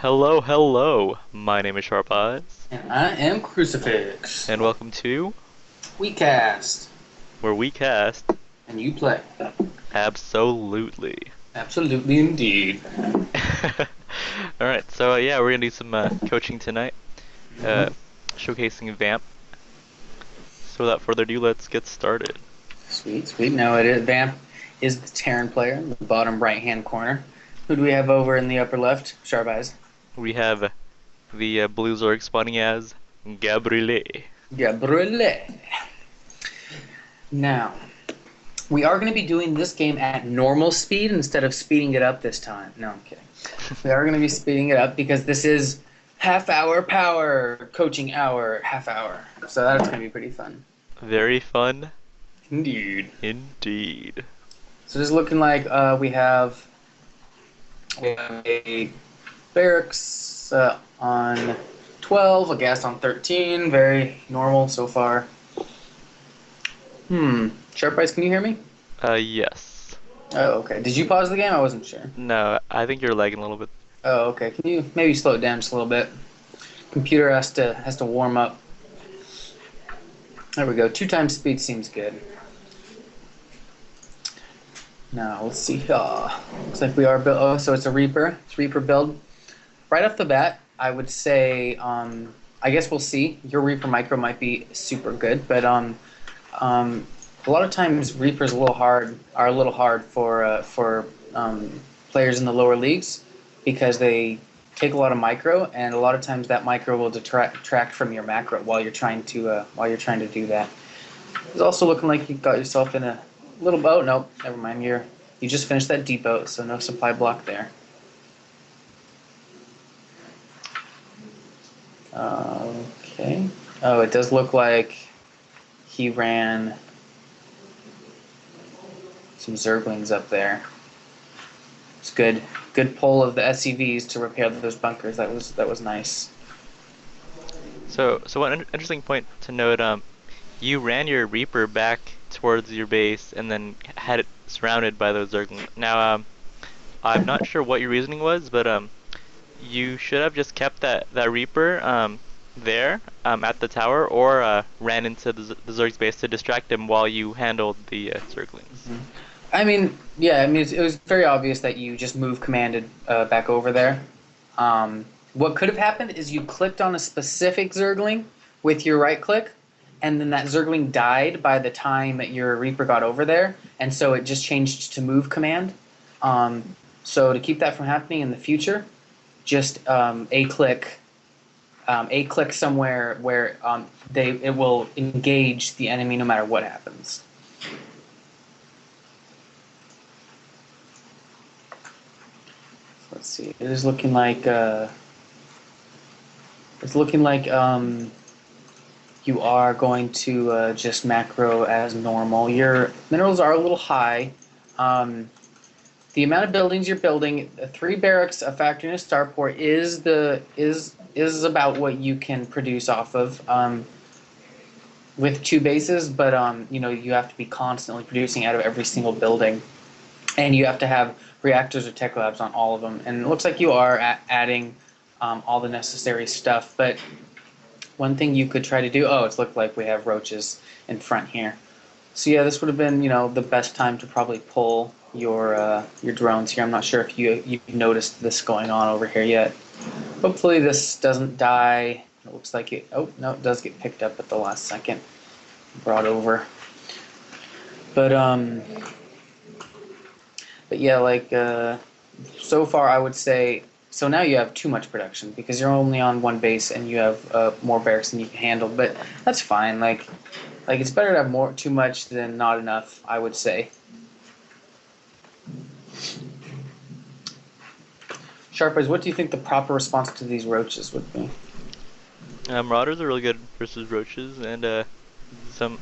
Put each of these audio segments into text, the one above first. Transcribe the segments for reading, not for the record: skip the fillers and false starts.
Hello, hello. My name is Sharp Eyes, And I am Crucifix. and welcome to We cast, where we cast and you play. absolutely. Absolutely indeed. All right, so yeah, we're gonna do some coaching tonight, uh, Mhm. showcasing Vamp. So without further ado, let's get started. Sweet, sweet. Now it is Vamp is the Terran player in the bottom right hand corner. Who do we have over in the upper left? Sharp Eyes. We have the Blue Zorg spawning as Gabriele. Gabriele. Now, we are going to be doing this game at normal speed instead of speeding it up this time. No, I'm kidding. We are going to be speeding it up because this is half hour power, coaching hour, half hour. So that's going to be pretty fun. Very fun Indeed. indeed. So this is looking like we have a barracks on 12, a gas on 13. Very normal so far. Sharp Eyes, can you hear me? Yes. Oh, okay. Did you pause the game? I wasn't sure. No, I think you're lagging a little bit. Oh, okay. Can you maybe slow it down just a little bit? Computer has to warm up. There we go. 2 times speed seems good. Now let's see. Looks like we are build. Oh, so it's a Reaper. It's Reaper build. Right off the bat, I would say, I guess we'll see. Your Reaper Micro might be super good, but um, a lot of times Reapers are a little hard for players in the lower leagues because they take a lot of micro, and a lot of times that micro will detract from your macro while you're trying to do that. It's also looking like you got yourself in a little boat. Nope, never mind. You just finished that depot, so no supply block there. Okay. Oh, it does look like he ran some Zerglings up there. It's good. Good pull of the SCVs to repair those bunkers. That was nice. So one interesting point to note, you ran your Reaper back towards your base and then had it surrounded by those Zerglings. Now, I'm not sure what your reasoning was, but you should have just kept that Reaper there at the tower, or ran into the Zerg's base to distract him while you handled the Zerglings. Mhm. I mean, yeah. I mean, it was very obvious that you just move commanded back over there. What could have happened is you clicked on a specific Zergling with your right click, and then that Zergling died by the time that your Reaper got over there, and so it just changed to move command. So to keep that from happening in the future, just a click somewhere where it will engage the enemy no matter what happens. Let's see. It is looking like you are going to just macro as normal. Your minerals are a little high. The amount of buildings you're building, 3 barracks, a factory, and a starport is about what you can produce off of with 2 bases. But you have to be constantly producing out of every single building, and you have to have reactors or tech labs on all of them. And it looks like you are adding all the necessary stuff. But one thing you could try to do. Oh, it's looked like we have roaches in front here. So yeah, this would have been the best time to probably pull your drones here. I'm not sure if you've noticed this going on over here yet. Hopefully this doesn't die. It looks like it. Oh no, it does get picked up at the last second, brought over. But yeah, like so far I would say. So now you have too much production because you're only on one base and you have more barracks than you can handle. But that's fine. Like it's better to have too much than not enough, I would say. Sharp Eyes, what do you think the proper response to these roaches would be? Marauders are really good versus roaches, and some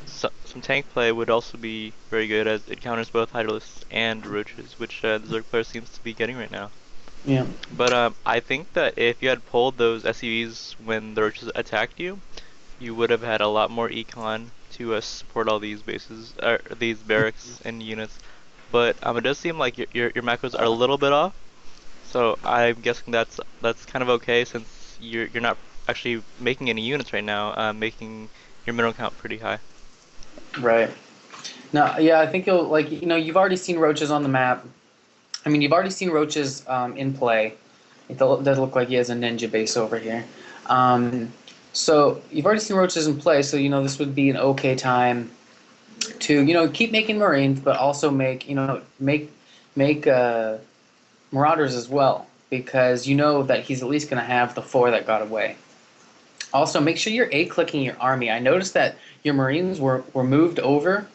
tank play would also be very good as it counters both hydralisks and roaches, which the Zerg player seems to be getting right now. Yeah. But I think that if you had pulled those SCVs when the roaches attacked you, you would have had a lot more econ to support all these bases, or these barracks and units. But it does seem like your macros are a little bit off. So I'm guessing that's kind of okay since you're not actually making any units right now, making your mineral count pretty high. Right. No, yeah, I think you'll like you've already seen roaches on the map. I mean, you've already seen roaches in play. Does look like he has a ninja base over here. Um, so you've already seen roaches in play, so this would be an okay time to keep making marines, but also make marauders as well, because you know that he's at least going to have the four that got away. Also, make sure you're A-clicking your army. I noticed that your marines were moved over,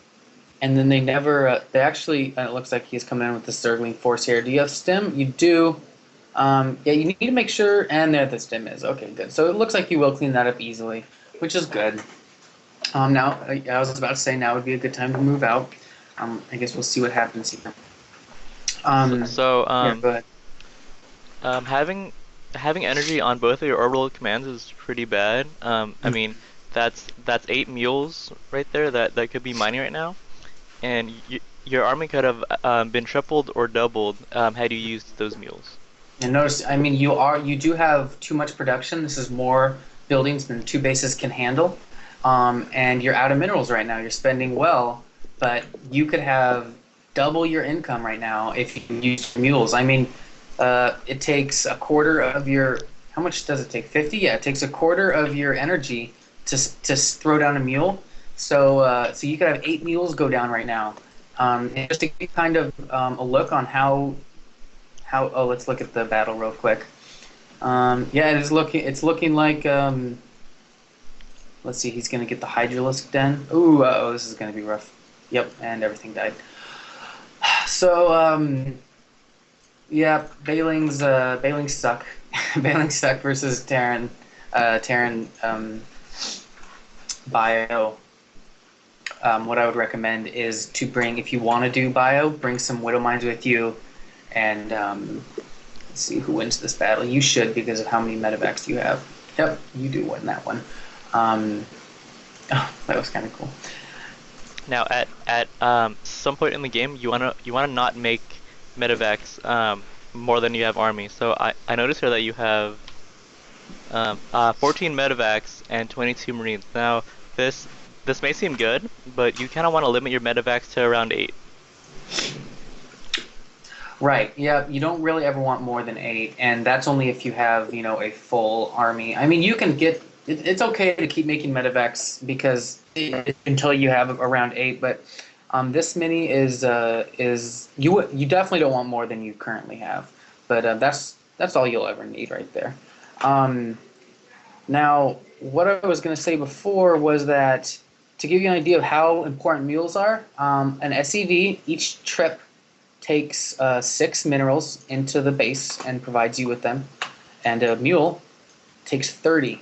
and then they never. They actually. It looks like he's coming in with the Zergling force here. Do you have stim? You do. Yeah, you need to make sure, and there the stim is. Okay, good. So it looks like you will clean that up easily, which is good. Now, I was about to say now would be a good time to move out. I guess we'll see what happens here. So, so Yeah, um, go ahead. having energy on both of your orbital commands is pretty bad. I mean, that's 8 mules right there that could be mining right now, and your army could have been tripled or doubled had you used those mules. And notice, I mean, you do have too much production. This is more buildings than two bases can handle, and you're out of minerals right now. You're spending well, but you could have double your income right now if you use mules. I mean, it takes a quarter of your. How much does it take? 50? Yeah, it takes a quarter of your energy to throw down a mule. So you could have 8 mules go down right now. And just to give you kind of a look on how. Oh, let's look at the battle real quick. Yeah, it is looking. It's looking like. Let's see. He's gonna get the Hydralisk Den. Ooh, oh, this is gonna be rough. Yep, and everything died. So yeah, Bailings suck. Bailings suck versus Terran. Terran bio. What I would recommend is to bring, if you want to do bio, bring some Widow Mines with you, and let's see who wins this battle. You should, because of how many medevacs you have. Yep, you do win that one. Oh, that was kind of cool. Now, at some point in the game, you wanna not make medevacs more than you have army. So I noticed here that you have 14 medevacs and 22 marines. Now this may seem good, but you kind of want to limit your medevacs to around 8. Right. Yeah, you don't really ever want more than 8, and that's only if you have, a full army. I mean, you can get. It's okay to keep making medevacs until you have around 8, but this mini is you definitely don't want more than you currently have, but that's all you'll ever need right there. Um, Now, what I was going to say before was that to give you an idea of how important mules are, an SEV, each trip takes 6 minerals into the base and provides you with them, and a mule takes 30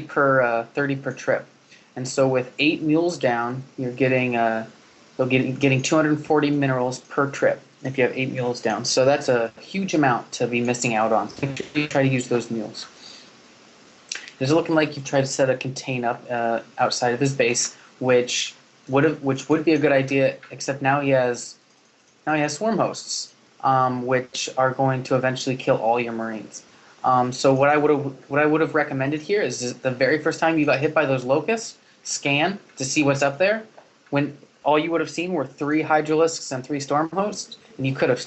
per trip. And so with 8 mules down, you're getting 240 minerals per trip if you have 8 mules down. So that's a huge amount to be missing out on. Make sure you try to use those mules. It's looking like you've tried to set a contain up outside of his base, which would be a good idea. Except now he has swarm hosts, which are going to eventually kill all your marines. So what I would have recommended here is the very first time you got hit by those locusts, scan to see what's up there. When all you would have seen were 3 hydralisks and 3 storm hosts, and you could have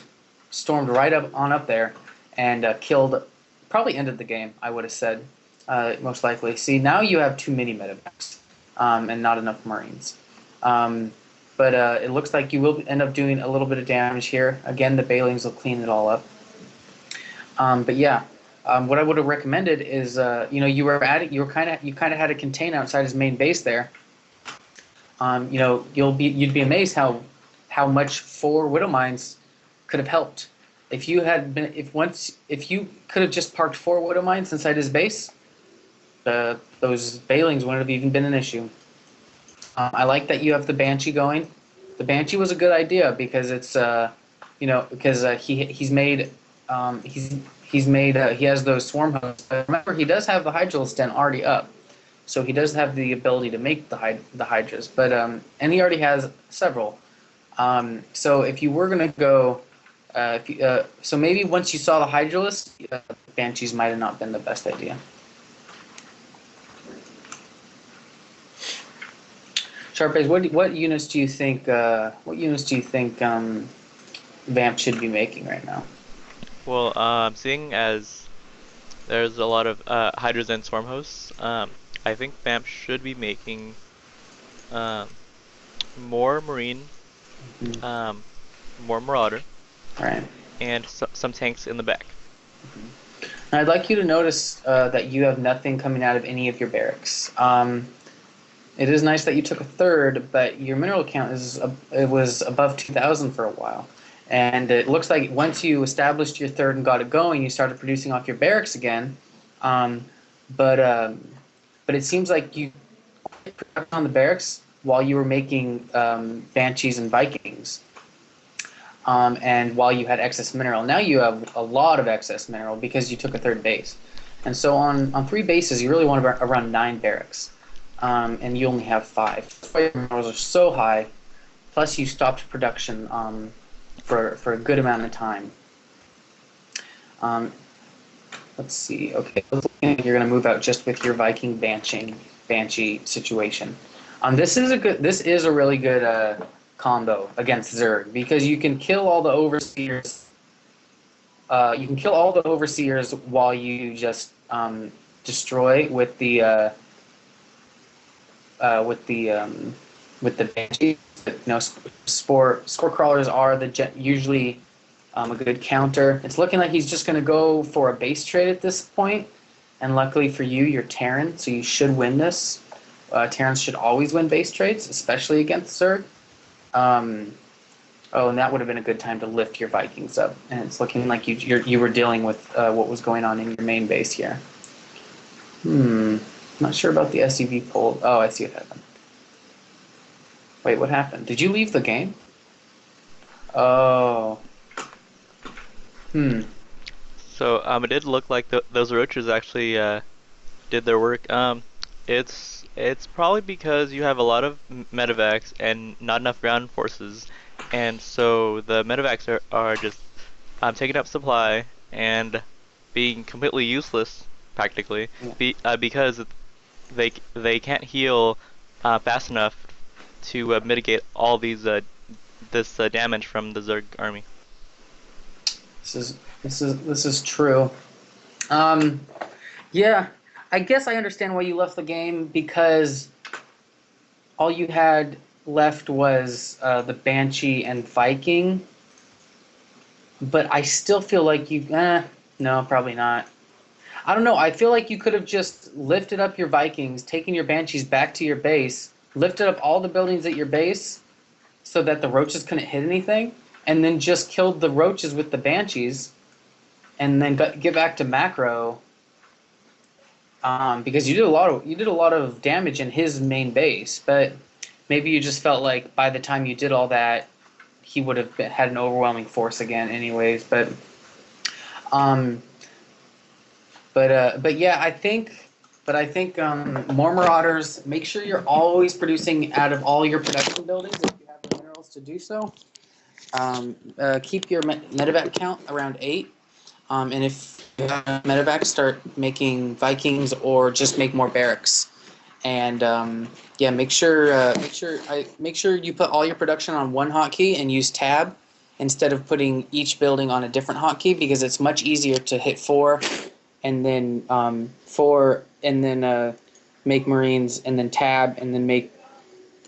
stormed right up there and killed, probably ended the game. I would have said. Most likely. See, now you have too many medevacs and not enough marines. But it looks like you will end up doing a little bit of damage here. Again, the Bailings will clean it all up. But yeah, what I would have recommended is, you kind of had a contain outside his main base there. You'd be amazed how much 4 Widow Mines could have helped. If you could have just parked 4 Widow Mines inside his base, those Bailings wouldn't have even been an issue. I like that you have the Banshee going. The Banshee was a good idea because it's he has those swarm hosts. But remember, he does have the Hydralisk Den already up, so he does have the ability to make the Hydras. But and he already has several. So if you were gonna go So maybe once you saw the Hydralisk, Banshees might have not been the best idea. Sharpays, what units do you think Vamp should be making right now? Well, seeing as there's a lot of Hydras and Swarm hosts, I think Vamp should be making um, more Marine, Mhm. more Marauder, All right. and some tanks in the back. Now, I'd like you to notice that you have nothing coming out of any of your barracks. It is nice that you took a third, but your mineral count it was above 2,000 for a while. And it looks like once you established your third and got it going, you started producing off your barracks again. Um, but um, but it seems like you put on the barracks while you were making Banshees and Vikings. And while you had excess mineral, now you have a lot of excess mineral because you took a third base. And so on 3 bases, you really want around 9 barracks. And you only have 5. Your minerals are so high, plus you stopped production for a good amount of time. Um, let's see. Okay, you're going to move out just with your Viking Banshee situation. This is a really good combo against Zerg because you can kill all the overseers. You can kill all the overseers while you just destroy with the with the Banshee. You know, spore crawlers are usually a good counter. It's looking like he's just going to go for a base trade at this point, and luckily for you, you're Terran, so you should win this. Terrans should always win base trades, especially against Zerg. Oh, and that would have been a good time to lift your Vikings up. And it's looking like you were dealing with what was going on in your main base here. Not sure about the SUV pull. Oh, I see what happened. Wait, what happened? Did you leave the game? Oh. So it did look like those roaches actually did their work. It's probably because you have a lot of medevacs and not enough ground forces, and so the medevacs are just taking up supply and being completely useless practically because they can't heal fast enough to mitigate all this damage from the Zerg army. This is true. Yeah, I guess I understand why you left the game because all you had left was the Banshee and Viking. But I still feel like no, probably not. I don't know. I feel like you could have just lifted up your Vikings, taken your Banshees back to your base, lifted up all the buildings at your base so that the roaches couldn't hit anything, and then just killed the roaches with the Banshees, and then get back to macro. Because you did a lot of damage in his main base, but maybe you just felt like by the time you did all that, he would have had an overwhelming force again, anyways. Um, but yeah, I think more Marauders. Make sure you're always producing out of all your production buildings if you have the minerals to do so. Keep your medevac count around 8. And if you have medevac, start making Vikings or just make more barracks. And yeah, make sure you put all your production on one hotkey and use tab instead of putting each building on a different hotkey because it's much easier to hit 4 and then 4 and then make Marines and then tab and then make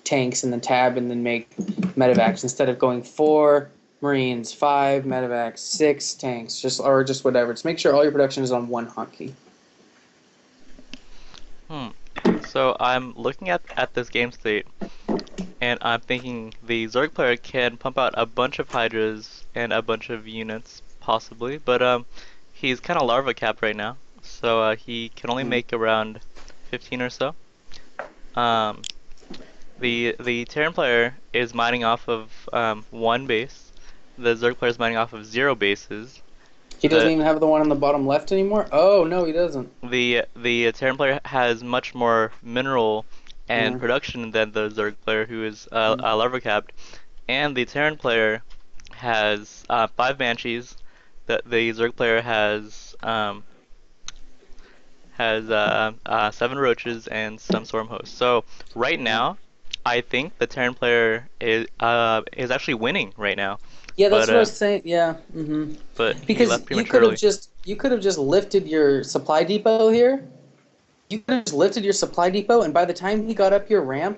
tanks and then tab and then make medevacs instead of going 4 Marines, 5 medevacs, 6 tanks, just whatever. Just make sure all your production is on one hotkey. So I'm looking at this game state, and I'm thinking the Zerg player can pump out a bunch of Hydras and a bunch of units, possibly, but he's kind of larva capped right now, so he can only make around 15 or so. The Terran player is mining off of 1 base. The Zerg player is mining off of 0 bases. He doesn't even have the one on the bottom left anymore? Oh, no, he doesn't. The Terran player has much more mineral and production than the Zerg player, who is larva capped, and the Terran player has 5 Banshees. The Zerg player has 7 Roaches and some Storm Hosts. So right now, I think the Terran player is actually winning right now, Yeah, that's but what I was saying. Yeah, he because left prematurely. you could have just lifted your supply depot here. You could have just lifted your supply depot, and by the time he got up your ramp,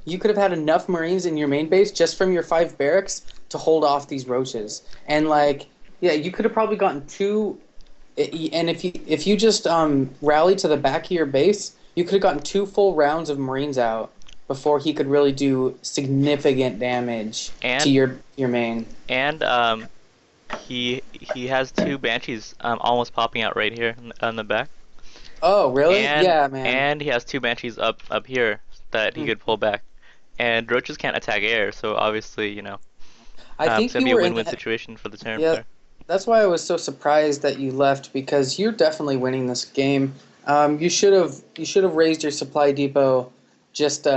you could have had enough Marines in your main base just from your 5 barracks to hold off these roaches. And like, yeah, you could have probably gotten two. And if you just rally to the back of your base, you could have gotten 2 full rounds of Marines out before he could really do significant damage to And your main. and he has 2 Banshees almost popping out right here on the back. Oh, really? And Yeah, man. and he has 2 Banshees up here that he Hmm. could pull back. And Roaches can't attack air, so obviously, I it's think gonna you be a were in. win-win situation for the Terran Yeah, player. that's why I was so surprised that you left because you're definitely winning this game. You should have raised your supply depot, just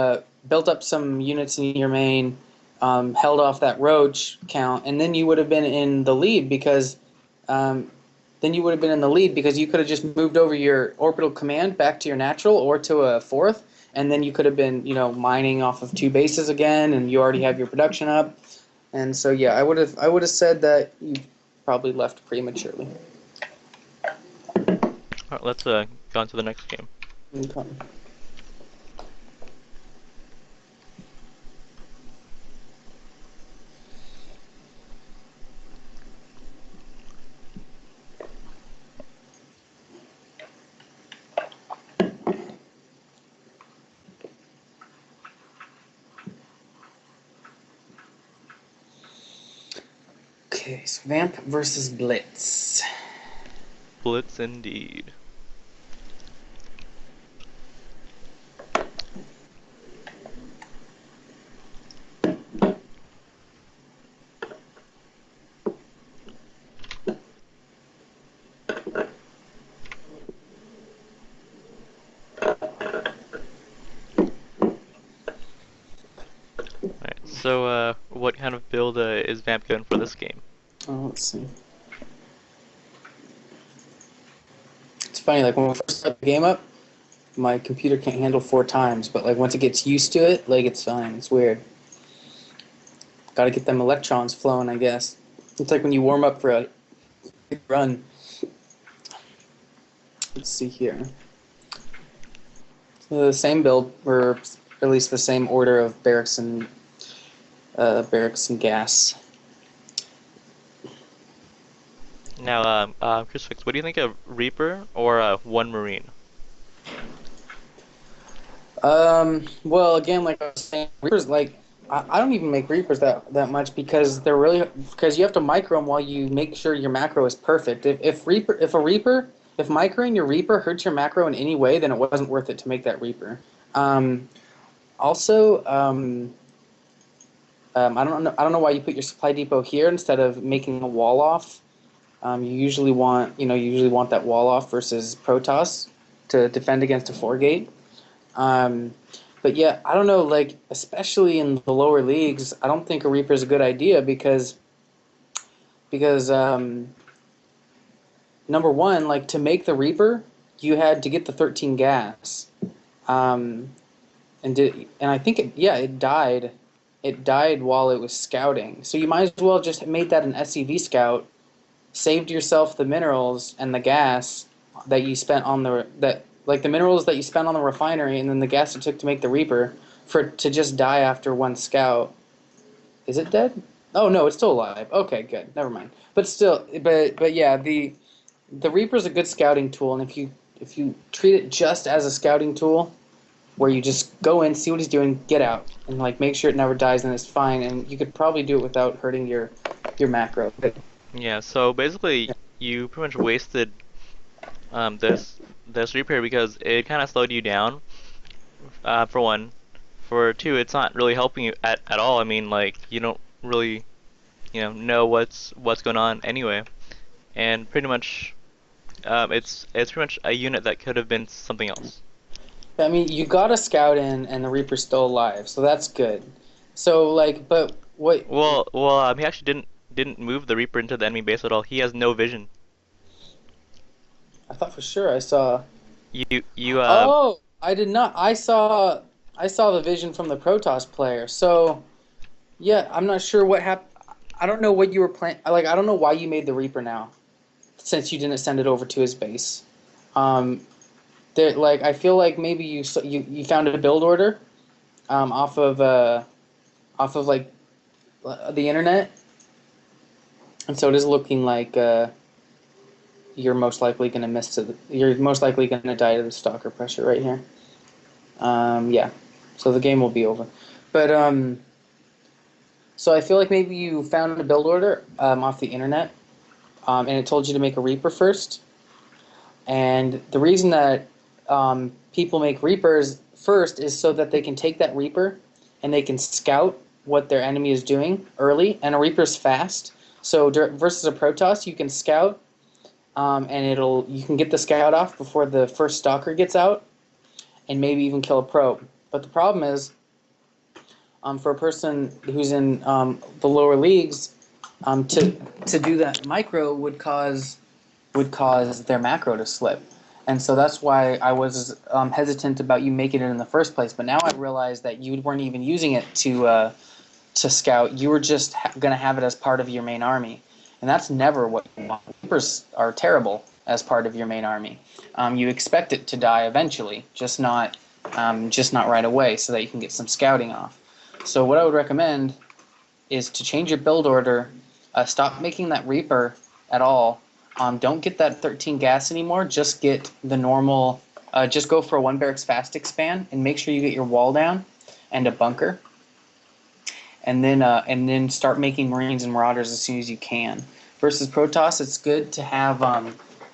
built up some units in your main, held off that roach count, and then you would have been in the lead because um, you could have just moved over your orbital command back to your natural or to a fourth, and then you could have been mining off of 2 bases again, and you already have your production up. And so yeah, I would have said that you probably left prematurely. All right, let's go on to the next game. Okay. Okay, so Vamp versus Blitz. Blitz indeed. All right. So, what kind of build is Vamp going for this game? Oh, let's see. It's funny, like when we first start the game up, my computer can't handle 4 times, but like once it gets used to it, like it's fine. It's weird. Got to get them electrons flowing, I guess. It's like when you warm up for a big run. Let's see here. So the same build, or at least the same order of barracks and gas. Now, Crucifix, what do you think of Reaper or 1 Marine? Well, again, like I was saying, Reapers, like, I don't even make Reapers that much because because you have to micro them while you make sure your macro is perfect. If microing your Reaper hurts your macro in any way, then it wasn't worth it to make that Reaper. Um, also, I don't know why you put your supply depot here instead of making a wall off. You usually want that wall off versus Protoss to defend against a 4 gate. Um, but yeah, I don't know, like, especially in the lower leagues, I don't think a Reaper is a good idea because number one, like, to make the Reaper, you had to get the 13 gas. Um, and I think it died. It died while it was scouting. So you might as well just made that an SCV scout, saved yourself the minerals and the gas that you spent on the minerals that you spent on the refinery and then the gas it took to make the Reaper to just die after 1 scout. Is it dead? Oh no, it's still alive. Okay, good. Never mind. But still, but yeah, the Reaper's a good scouting tool, and if you treat it just as a scouting tool, where you just go in, see what he's doing, get out, and like make sure it never dies, then it's fine, and you could probably do it without hurting your macro. But, Yeah, so yeah. basically, you pretty much wasted this Reaper because it kind of slowed you down. For one, for two, it's not really helping you at all. I mean, like you don't really know what's going on anyway, and pretty much it's pretty much a unit that could have been something else. I mean, you got a scout in, and the Reaper's still alive, so that's good. So like, but what? Well, he actually didn't move the Reaper into the enemy base at all. He has no vision. I thought for sure I saw. You Oh, I did not. I saw the vision from the Protoss player. So yeah, I'm not sure what happened. I don't know what you were planning. Like I don't know why you made the Reaper now, since you didn't send it over to his base. Um, there, like I feel like maybe you found a build order, off of like the internet, and so it is looking like you're most likely gonna you're most likely gonna die to the stalker pressure right here. Yeah, so the game will be over. But so I feel like maybe you found a build order off the internet, and it told you to make a Reaper first. And the reason that people make Reapers first is so that they can take that Reaper and they can scout what their enemy is doing early. And a Reaper's fast, so versus a Protoss, you can scout, and you can get the scout off before the first stalker gets out, and maybe even kill a probe. But the problem is, for a person who's in the lower leagues, to do that micro would cause their macro to slip. And so that's why I was hesitant about you making it in the first place. But now I realized that you weren't even using it to scout. You were just going to have it as part of your main army. And that's never what you want. Reapers are terrible as part of your main army. You expect it to die eventually, just not right away, so that you can get some scouting off. So what I would recommend is to change your build order. Stop making that Reaper at all. Don't get that 13 gas anymore. Just get the normal. Just go for a 1 barracks fast expand and make sure you get your wall down and a bunker. And then start making Marines and Marauders as soon as you can. Versus Protoss, it's good to have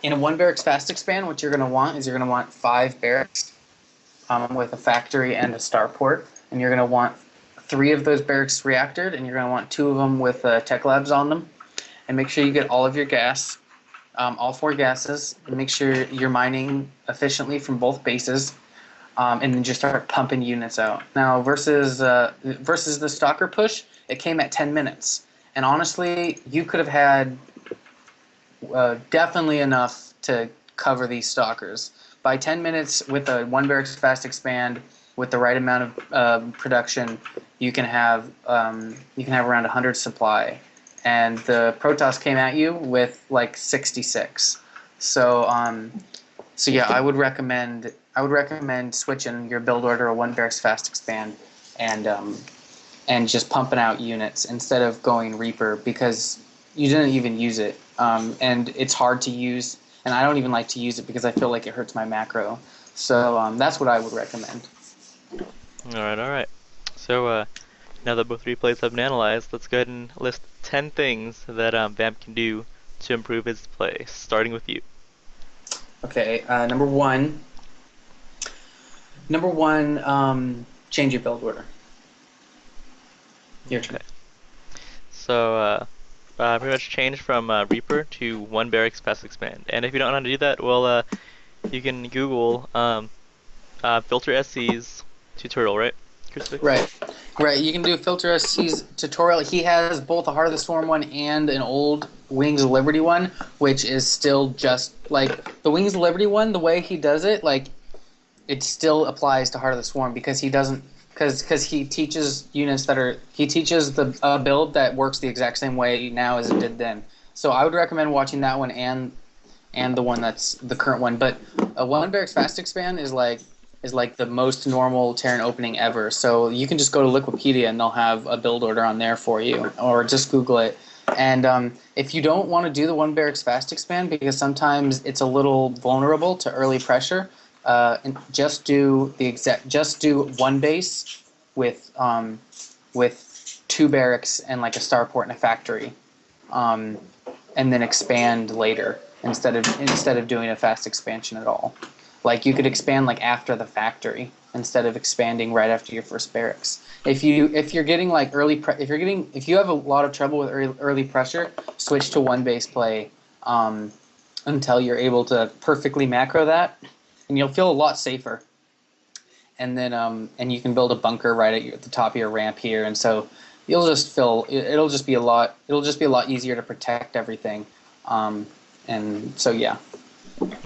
in a 1 barracks fast expand. What you're going to want is you're going to want 5 barracks with a factory and a starport, and you're going to want 3 of those barracks reactored, and you're going to want 2 of them with tech labs on them. And make sure you get all of your gas, all 4 gases, and make sure you're mining efficiently from both bases, and then just start pumping units out. Now, versus the stalker push, it came at 10 minutes. And honestly, you could have had definitely enough to cover these stalkers. By 10 minutes with a 1 barracks fast expand, with the right amount of production, you can have around 100 supply. And the Protoss came at you with like 66. So yeah, I would recommend switching your build order a 1 barracks fast expand, and just pumping out units instead of going Reaper, because you didn't even use it, and it's hard to use, and I don't even like to use it because I feel like it hurts my macro. So that's what I would recommend. all right. So now that both replays have been analyzed, let's go ahead and list 10 things that Vamp can do to improve his play, starting with you. Okay, number one, change your build order. Your turn. Okay. So pretty much change from Reaper to 1 barracks fast expand. And if you don't know how to do that, well, you can Google filter SC's tutorial, right? Crucifix? Right. You can do Filter SC's tutorial. He has both a Heart of the Swarm one and an old Wings of Liberty one, which is still just like the Wings of Liberty one. The way he does it, like it still applies to Heart of the Swarm, because he doesn't because he teaches units he teaches the build that works the exact same way now as it did then. So I would recommend watching that one and the one that's the current one. But a 1 barracks fast expand is like the most normal Terran opening ever. So you can just go to Wikipedia and they'll have a build order on there for you, or just Google it. And if you don't want to do the 1 barracks fast expand, because sometimes it's a little vulnerable to early pressure, and just do 1 base with 2 barracks and like a starport and a factory, and then expand later instead of doing a fast expansion at all. Like you could expand like after the factory instead of expanding right after your first barracks. If you're getting like if you have a lot of trouble with early pressure, switch to 1 base play until you're able to perfectly macro that, and you'll feel a lot safer. And then and you can build a bunker right at the top of your ramp here, and so you'll just feel it'll just be a lot. It'll just be a lot easier to protect everything. And so yeah.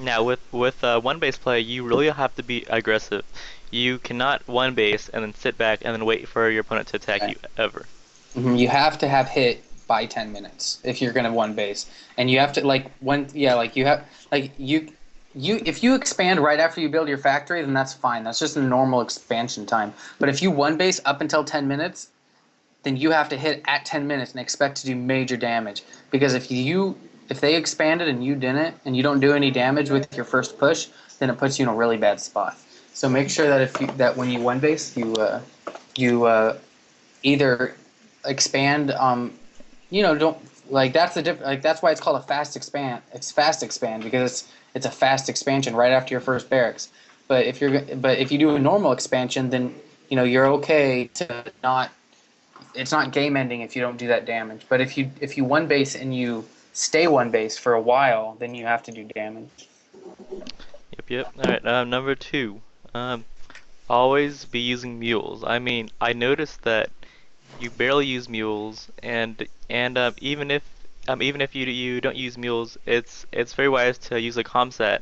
Now with one base play, you really have to be aggressive. You cannot one base and then sit back and then wait for your opponent to attack Okay. you ever. You have to have hit by 10 minutes if you're gonna one base, and you have to like you have like you if you expand right after you build your factory, then that's fine. That's just a normal expansion time. But if you one base up until 10 minutes, then you have to hit at 10 minutes and expect to do major damage. Because if they expanded and you didn't, and you don't do any damage with your first push, then it puts you in a really bad spot. So make sure that that when you one base, you either expand. Don't like that's the like that's why it's called a fast expand. It's fast expand because it's a fast expansion right after your first barracks. But if you do a normal expansion, then you're okay to not. It's not game ending if you don't do that damage. But if you one base and you stay one base for a while, then you have to do damage. Yep, yep. All right. Number two. Um, Always be using mules. I mean, I noticed that you barely use mules, and even if you don't use mules, it's very wise to use a comsat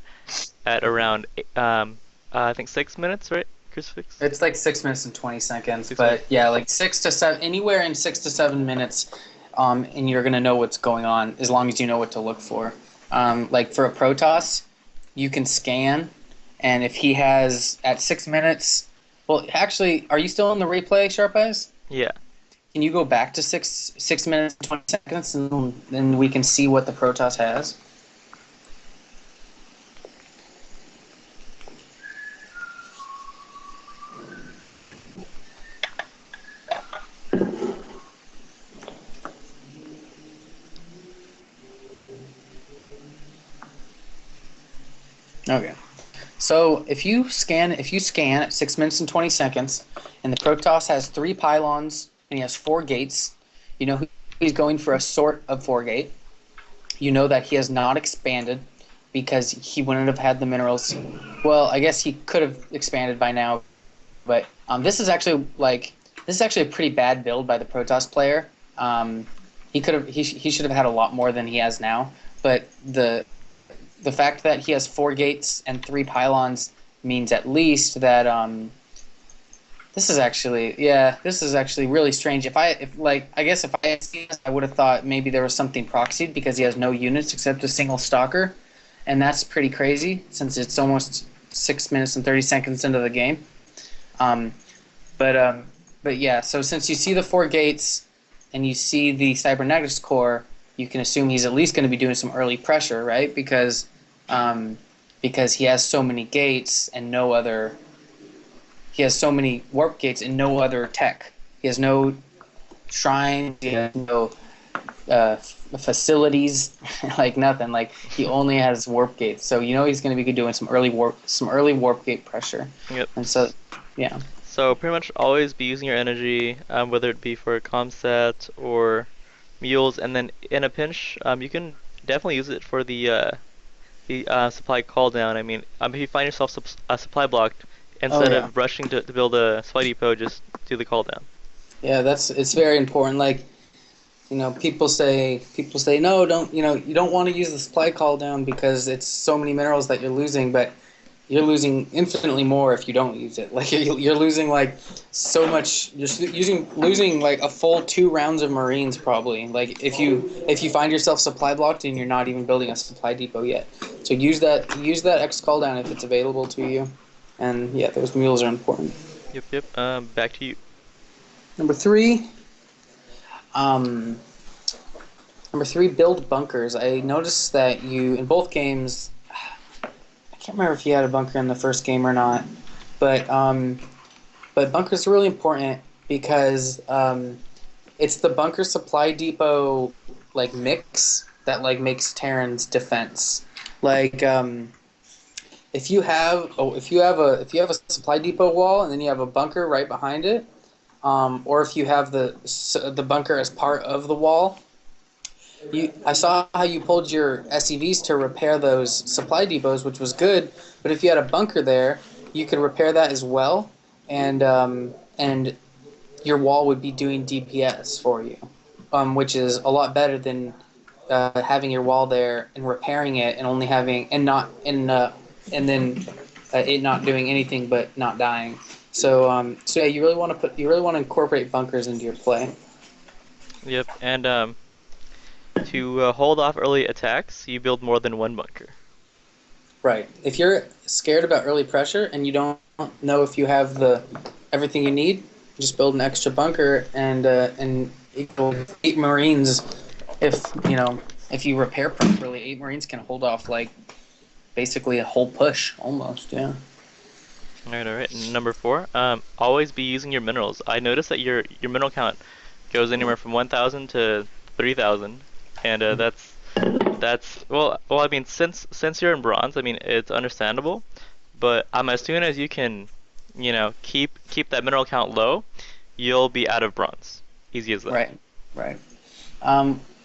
at around I think 6 minutes, right? Crucifix. It's like 6 minutes and 20 seconds, 6 minutes. but yeah, like 6 to 7, anywhere in 6 to 7 minutes, and you're gonna know what's going on as long as you know what to look for. Like for a Protoss, you can scan, and if he has at 6 minutes, well, actually, are you still in the replay, Sharp Eyes? Yeah. Can you go back to 6 minutes and 20 seconds, and then we can see what the Protoss has? Okay. So if you scan at 6 minutes and 20 seconds, and the Protoss has 3 pylons and he has 4 gates, he's going for a sort of 4 gate. You know that he has not expanded because he wouldn't have had the minerals. Well, I guess he could have expanded by now, but this is actually a pretty bad build by the Protoss player. He should have had a lot more than he has now, but the fact that he has 4 gates and 3 pylons means at least that this is actually really strange. I guess if I had seen this, I would have thought maybe there was something proxied because he has no units except a single stalker, and that's pretty crazy since it's almost 6 minutes and 30 seconds into the game. Um, but yeah, so since you see the 4 gates and you see the cybernetics core, you can assume he's at least going to be doing some early pressure, right? Because he has so many gates and no other. He has so many warp gates and no other tech. He has no shrines. He has no facilities, like nothing. Like he only has warp gates. So he's going to be doing some early warp gate pressure. Yep. And so, yeah. So pretty much always be using your energy, whether it be for a comsat or mules, and then in a pinch, you can definitely use it for the supply call down. I mean, if you find yourself supply blocked, instead Yeah. of rushing to build a supply depot, just do the call down. Yeah, it's very important. Like, people say no, don't you don't want to use the supply call down because it's so many minerals that you're losing, but you're losing infinitely more if you don't use it. Like you're losing like so much. You're losing like a full 2 rounds of Marines probably. Like if you find yourself supply blocked and you're not even building a supply depot yet. So use that X call down if it's available to you. And yeah, those mules are important. Yep, yep. Back to you. Number three. Um, Number three, build bunkers. I noticed that you in both games. I can't remember if you had a bunker in the first game or not, but bunkers are really important because it's the bunker supply depot like mix that like makes Terran's defense. Like if you have a supply depot wall and then you have a bunker right behind it, or if you have the bunker as part of the wall. I saw how you pulled your SCVs to repair those supply depots, which was good. But if you had a bunker there, you could repair that as well, and your wall would be doing DPS for you, which is a lot better than having your wall there and repairing it and only having and then it not doing anything but not dying. So yeah, you really want to incorporate bunkers into your play. Yep, and to hold off early attacks, you build more than one bunker. Right. If you're scared about early pressure and you don't know if you have the everything you need, just build an extra bunker and equal 8 Marines. If you know if you repair properly, 8 Marines can hold off like basically a whole push almost. Yeah. All right. Number four, always be using your minerals. I noticed that your mineral count goes anywhere from 1,000 to 3,000, and that's well. I mean, since you're in bronze, I mean it's understandable, but as soon as you can, keep that mineral count low, you'll be out of bronze. Easy as that. Right. Right.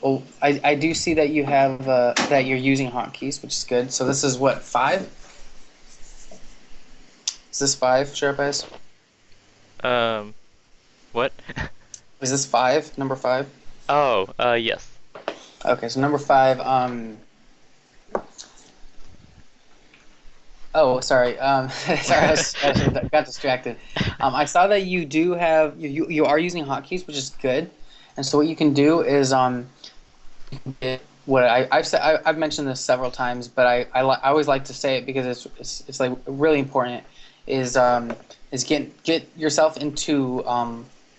Well, I do see that you have that you're using hotkeys, which is good. So this is what, 5? Is this 5, Sharp Eyes? What? Is this 5? Number 5? Oh, yes. Okay, so number 5. Oh, sorry. Sorry, I got distracted. I saw that you do have you are using hotkeys, which is good. And so what you can do is what I've said. I've mentioned this several times, but I always like to say it because it's like really important. Is get yourself into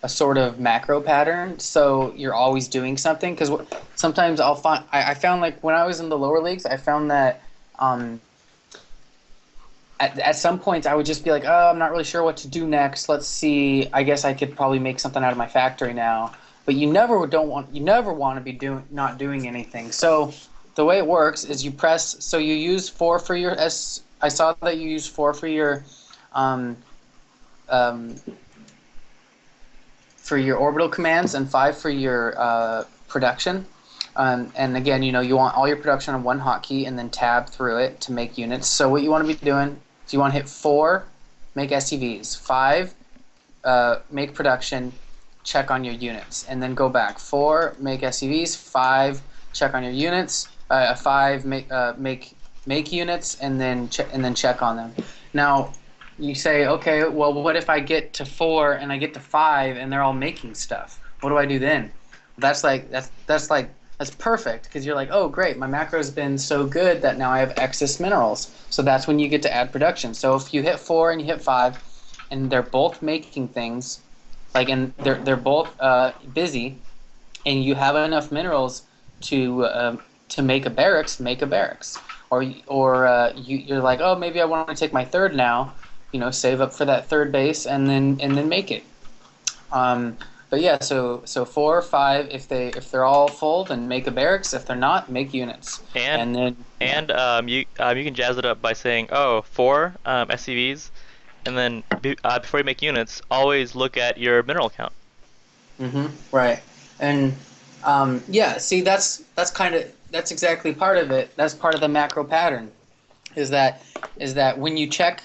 a sort of macro pattern, so you're always doing something. Because sometimes I found like when I was in the lower leagues, I found that. At some points, I would just be like, "Oh, I'm not really sure what to do next. Let's see. I guess I could probably make something out of my factory now." But you never want to be not doing anything. So the way it works is you press. So you use 4 for your S. I saw that you use 4 um, um, for your orbital commands and 5 for your production. And again, you want all your production on one hotkey and then tab through it to make units. So what you want to be doing is you want to hit 4, make SCVs, 5, make production, check on your units, and then go back. 4, make SCVs, 5, check on your units, 5, make units, and then check on them. Now, you say, okay, well, what if I get to 4 and I get to 5 and they're all making stuff? What do I do then? That's perfect, because you're like, oh, great, my macro's been so good that now I have excess minerals. So that's when you get to add production. So if you hit 4 and you hit 5, and they're both making things, and they're both busy, and you have enough minerals to make a barracks, make a barracks. Or you're like, oh, maybe I want to take my third now, save up for that third base and then make it. But yeah, so 4 or 5, if they're all full, then make a barracks. If they're not, make units. You can jazz it up by saying, oh, 4 SCVs, and then before you make units, always look at your mineral count. Right. And yeah, see, that's exactly part of it. That's part of the macro pattern. Is that when you check.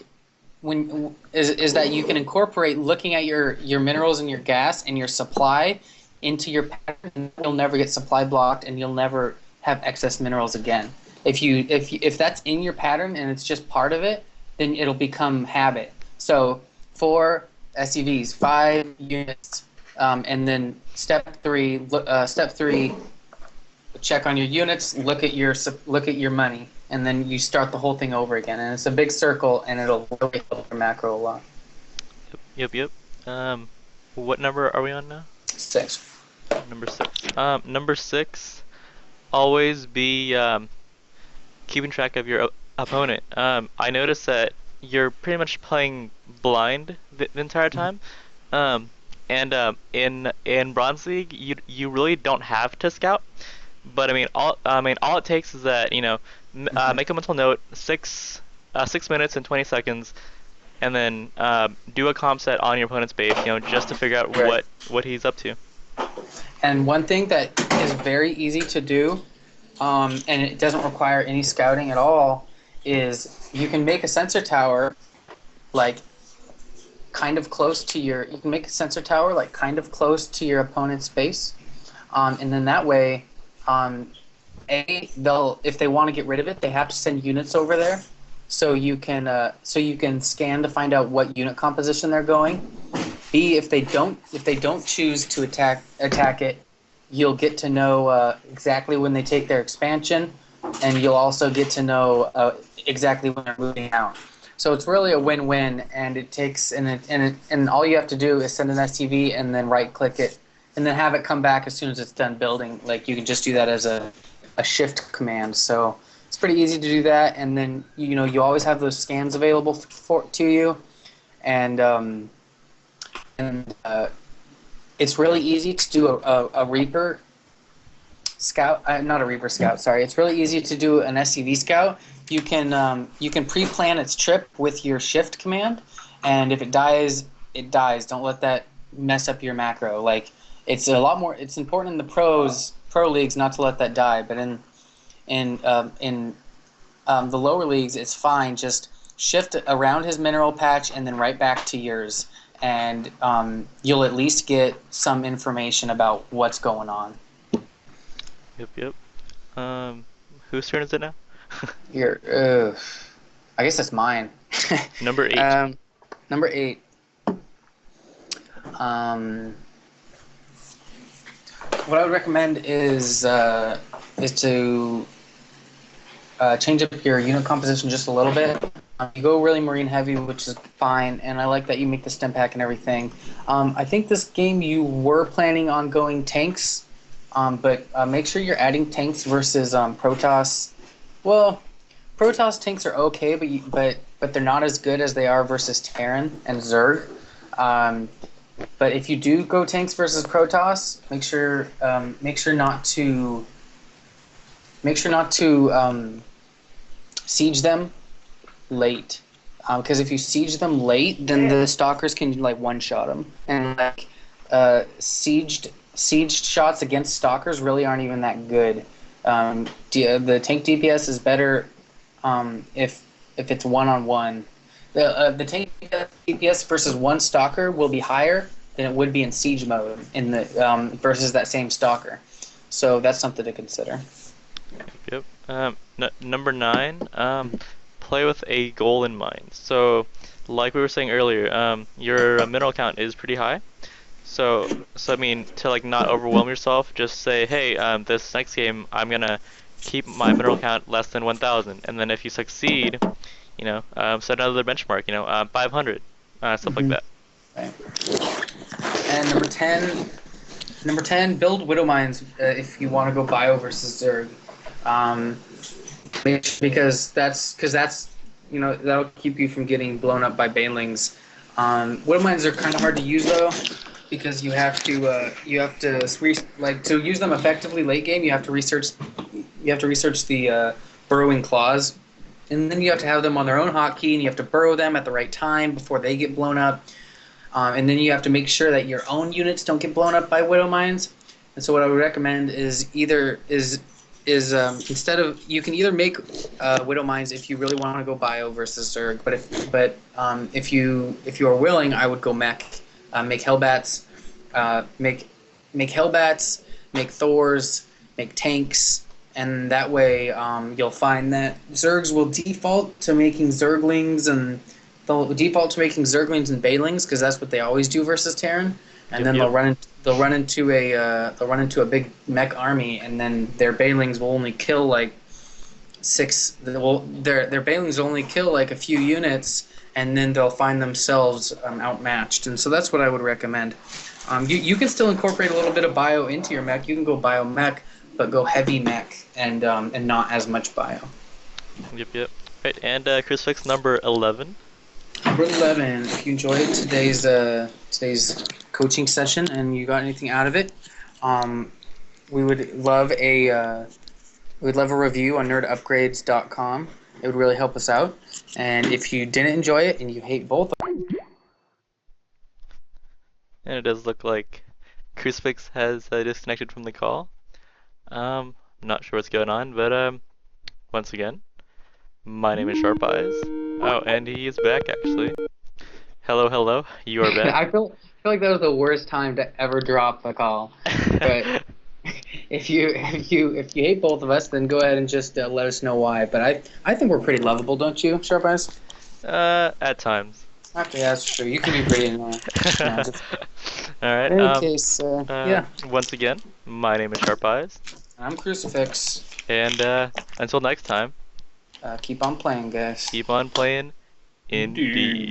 Is that you can incorporate looking at your minerals and your gas and your supply into your pattern. You'll never get supply blocked, and you'll never have excess minerals again. If that's in your pattern and it's just part of it, then it'll become habit. So 4 SCVs, 5 units, and then step 3. Step 3. Check on your units. Look at your money. And then you start the whole thing over again, and it's a big circle, and it'll really help your macro a lot. Yep. What number are we on now? 6. Number 6. Number 6. Always be keeping track of your opponent. I noticed that you're pretty much playing blind the entire time. In Bronze League, you really don't have to scout. But all it takes is that make a mental note, 6 minutes and 20 seconds, and then do a comp set on your opponent's base, just to figure out what he's up to. And one thing that is very easy to do, and it doesn't require any scouting at all, is you can make a sensor tower, like kind of close to your. You can make a sensor tower like kind of close to your opponent's base, and then that way, um, they'll if they want to get rid of it, they have to send units over there, so you can scan to find out what unit composition they're going. B, if they don't choose to attack it, you'll get to know exactly when they take their expansion, and you'll also get to know exactly when they're moving out. So it's really a win-win, and it takes and all you have to do is send an STV and then right-click it, and then have it come back as soon as it's done building. Like you can just do that as a shift command. So it's pretty easy to do that, and then you always have those scans available to you, and it's really easy to do a Reaper Scout, not a Reaper Scout. Sorry, it's really easy to do an SCV Scout. You can pre-plan its trip with your Shift command, and if it dies, it dies. Don't let that mess up your macro. Like it's a lot more. It's important in the pro leagues not to let that die, but in the lower leagues, it's fine. Just shift around his mineral patch and then right back to yours, and you'll at least get some information about what's going on. Yep. Whose turn is it now? I guess that's mine. Number 8. Number 8. What I would recommend is to change up your unit composition just a little bit. You go really marine heavy, which is fine, and I like that you make the stem pack and everything. I think this game you were planning on going tanks, but make sure you're adding tanks versus Protoss. Well, Protoss tanks are okay, but they're not as good as they are versus Terran and Zerg. But if you do go tanks versus Protoss, make sure not to siege them late, because if you siege them late, then the stalkers can like one-shot them, and like sieged shots against stalkers really aren't even that good. The tank DPS is better if it's one-on-one. The tank DPS versus one stalker will be higher than it would be in siege mode in the versus that same stalker. So that's something to consider. Yep. Number 9. Play with a goal in mind. So, like we were saying earlier, your mineral count is pretty high. So I mean, to like not overwhelm yourself, just say, hey, this next game I'm gonna keep my mineral count less than 1,000, and then if you succeed, set another benchmark, 500, stuff like that. Right. And number 10, build Widow Mines if you want to go Bio versus Zerg. Because that's that'll keep you from getting blown up by banelings. Widow Mines are kind of hard to use though, because you have to to use them effectively late game. You have to research the burrowing claws, and then you have to have them on their own hotkey, and you have to burrow them at the right time before they get blown up. And then you have to make sure that your own units don't get blown up by Widow Mines. And so what I would recommend is instead of, you can either make Widow Mines if you really want to go Bio versus Zerg, but if you are willing, I would go mech. Make Hellbats, make Hellbats, make Thors, make tanks, and that way you'll find that Zergs will default to making Zerglings, and they'll default to making Zerglings and Baelings because that's what they always do versus Terran, and then they'll run into a big mech army, and then their Baelings will only kill like their Baelings will only kill like a few units, and then they'll find themselves outmatched. And so that's what I would recommend. You can still incorporate a little bit of bio into your mech. You can go bio mech, but go heavy mech and not as much bio. Yep. Right, and Crucifix number 11. Number 11. If you enjoyed today's coaching session and you got anything out of it, we would love a review on nerdupgrades.com. It would really help us out. And if you didn't enjoy it and you hate both, And it does look like Crucifix has disconnected from the call. Not sure what's going on, but once again, my name is Sharp Eyes. Oh, and he is back actually. Hello, hello. You are back. I feel like that was the worst time to ever drop the call. But if you hate both of us, then go ahead and just let us know why. But I think we're pretty lovable, don't you, Sharp Eyes? At times. Okay, that's true. You can be pretty annoying. No, just All right. in any case, yeah. Once again, my name is Sharp Eyes, I'm Crucifix. and until next time, Keep on playing, guys. keep on playing. Indeed.